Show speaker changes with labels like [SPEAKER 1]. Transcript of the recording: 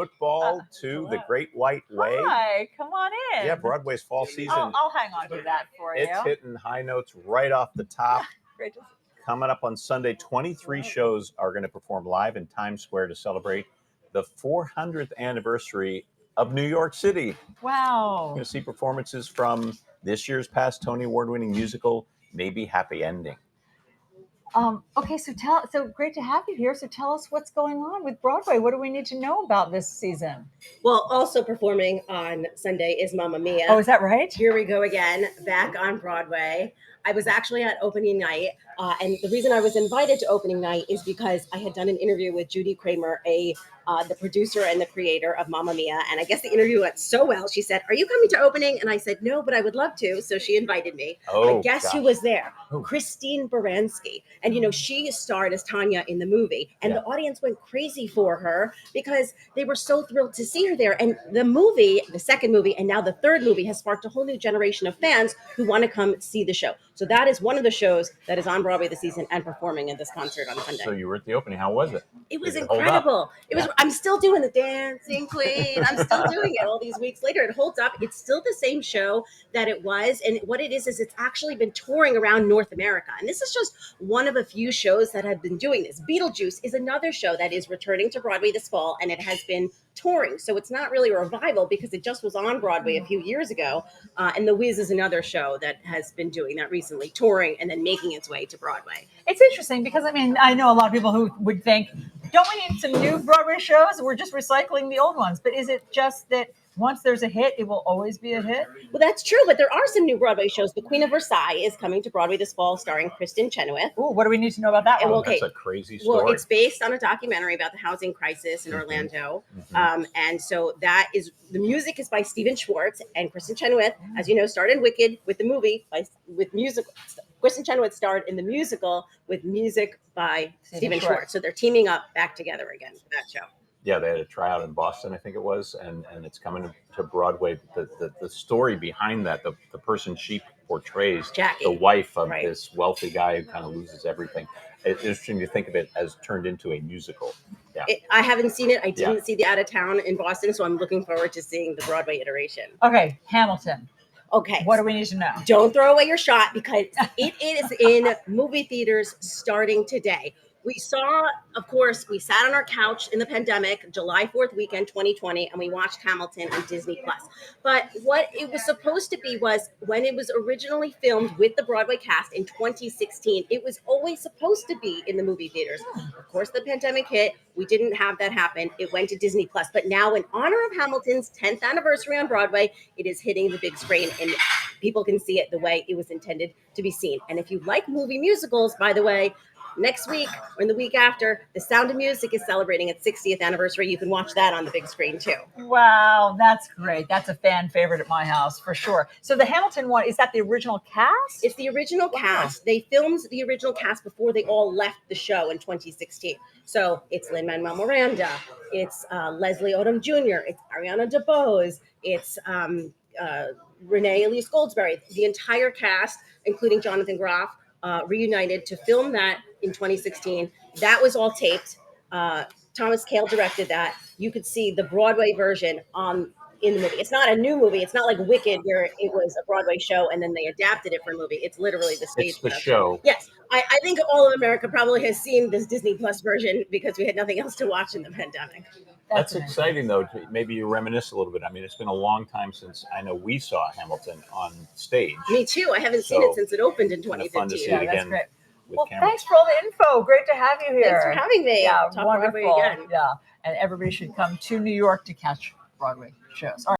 [SPEAKER 1] football to the Great White Way.
[SPEAKER 2] Hi, come on in.
[SPEAKER 1] Yeah, Broadway's fall season.
[SPEAKER 2] I'll hang on to that for you.
[SPEAKER 1] It's hitting high notes right off the top.
[SPEAKER 2] Great to see.
[SPEAKER 1] Coming up on Sunday, 23 shows are going to perform live in Times Square to celebrate the 400th anniversary of New York City.
[SPEAKER 2] Wow.
[SPEAKER 1] We're going to see performances from this year's past Tony Award-winning musical, Maybe Happy Ending.
[SPEAKER 2] Okay, so great to have you here. So tell us what's going on with Broadway. What do we need to know about this season?
[SPEAKER 3] Well, also performing on Sunday is Mamma Mia.
[SPEAKER 2] Oh, is that right?
[SPEAKER 3] Here we go again, back on Broadway. I was actually at opening night, and the reason I was invited to opening night is because I had done an interview with Judy Kramer, the producer and the creator of Mamma Mia, and I guess the interview went so well. She said, "Are you coming to opening?" And I said, "No, but I would love to." So she invited me. But guess who was there? Christine Baranski. And she starred as Tanya in the movie, and the audience went crazy for her because they were so thrilled to see her there. And the movie, the second movie, and now the third movie has sparked a whole new generation of fans who want to come see the show. So that is one of the shows that is on Broadway this season and performing at this concert on Sunday.
[SPEAKER 1] So you were at the opening. How was it?
[SPEAKER 3] It was incredible. It was. I'm still doing the dancing queen. I'm still doing it all these weeks later. It holds up. It's still the same show that it was. And what it is it's actually been touring around North America. And this is just one of a few shows that have been doing this. Beetlejuice is another show that is returning to Broadway this fall, and it has been touring. So it's not really a revival because it just was on Broadway a few years ago. And The Wiz is another show that has been doing that recently, touring and then making its way to Broadway.
[SPEAKER 2] It's interesting because, I know a lot of people who would think, don't we need some new Broadway shows? We're just recycling the old ones. But is it just that once there's a hit, it will always be a hit?
[SPEAKER 3] Well, that's true, but there are some new Broadway shows. The Queen of Versailles is coming to Broadway this fall, starring Kristen Chenoweth.
[SPEAKER 2] Ooh, what do we need to know about that one?
[SPEAKER 1] That's a crazy story.
[SPEAKER 3] Well, it's based on a documentary about the housing crisis in Orlando. And so the music is by Stephen Schwartz, and Kristen Chenoweth, as you know, starred in Wicked with the movie, with music. Kristen Chenoweth starred in the musical with music by Stephen Schwartz. So they're teaming up back together again for that show.
[SPEAKER 1] Yeah, they had a tryout in Boston, I think it was, and it's coming to Broadway. The story behind that, the person she portrays,
[SPEAKER 3] Jackie,
[SPEAKER 1] the wife of this wealthy guy who kind of loses everything. It's interesting to think of it as turned into a musical. Yeah,
[SPEAKER 3] I haven't seen it. I didn't see the Out of Town in Boston, so I'm looking forward to seeing the Broadway iteration.
[SPEAKER 2] Okay, Hamilton.
[SPEAKER 3] Okay.
[SPEAKER 2] What do we need to know?
[SPEAKER 3] Don't throw away your shot because it is in movie theaters starting today. We saw, of course, we sat on our couch in the pandemic, July 4th weekend, 2020, and we watched Hamilton on Disney+. But what it was supposed to be was when it was originally filmed with the Broadway cast in 2016, it was always supposed to be in the movie theaters. Of course, the pandemic hit. We didn't have that happen. It went to Disney+. But now, in honor of Hamilton's 10th anniversary on Broadway, it is hitting the big screen, and people can see it the way it was intended to be seen. And if you like movie musicals, by the way, next week or the week after, The Sound of Music is celebrating its 60th anniversary. You can watch that on the big screen too.
[SPEAKER 2] Wow, that's great. That's a fan favorite at my house for sure. So the Hamilton one, is that the original cast?
[SPEAKER 3] It's the original cast. They filmed the original cast before they all left the show in 2016. So it's Lin-Manuel Miranda, it's Leslie Odom Jr., it's Ariana DeBose, it's Renee Elise Goldsberry. The entire cast, including Jonathan Groff, reunited to film that in 2016. That was all taped. Thomas Kail directed that. You could see the Broadway version in the movie. It's not a new movie. It's not like Wicked where it was a Broadway show and then they adapted it for a movie. It's literally the stage.
[SPEAKER 1] It's the show.
[SPEAKER 3] Yes. I think all of America probably has seen this Disney Plus version because we had nothing else to watch in the pandemic.
[SPEAKER 1] That's exciting, though. Maybe you reminisce a little bit. It's been a long time since I know we saw Hamilton on stage.
[SPEAKER 3] Me too. I haven't seen it since it opened in 2015.
[SPEAKER 1] Fun to see it again.
[SPEAKER 2] That's great. Well, thanks for all the info. Great to have you here.
[SPEAKER 3] Thanks for having me.
[SPEAKER 2] Yeah,
[SPEAKER 3] Talk
[SPEAKER 2] wonderful.
[SPEAKER 3] Broadway again.
[SPEAKER 2] Yeah, and everybody should come to New York to catch Broadway shows. All right.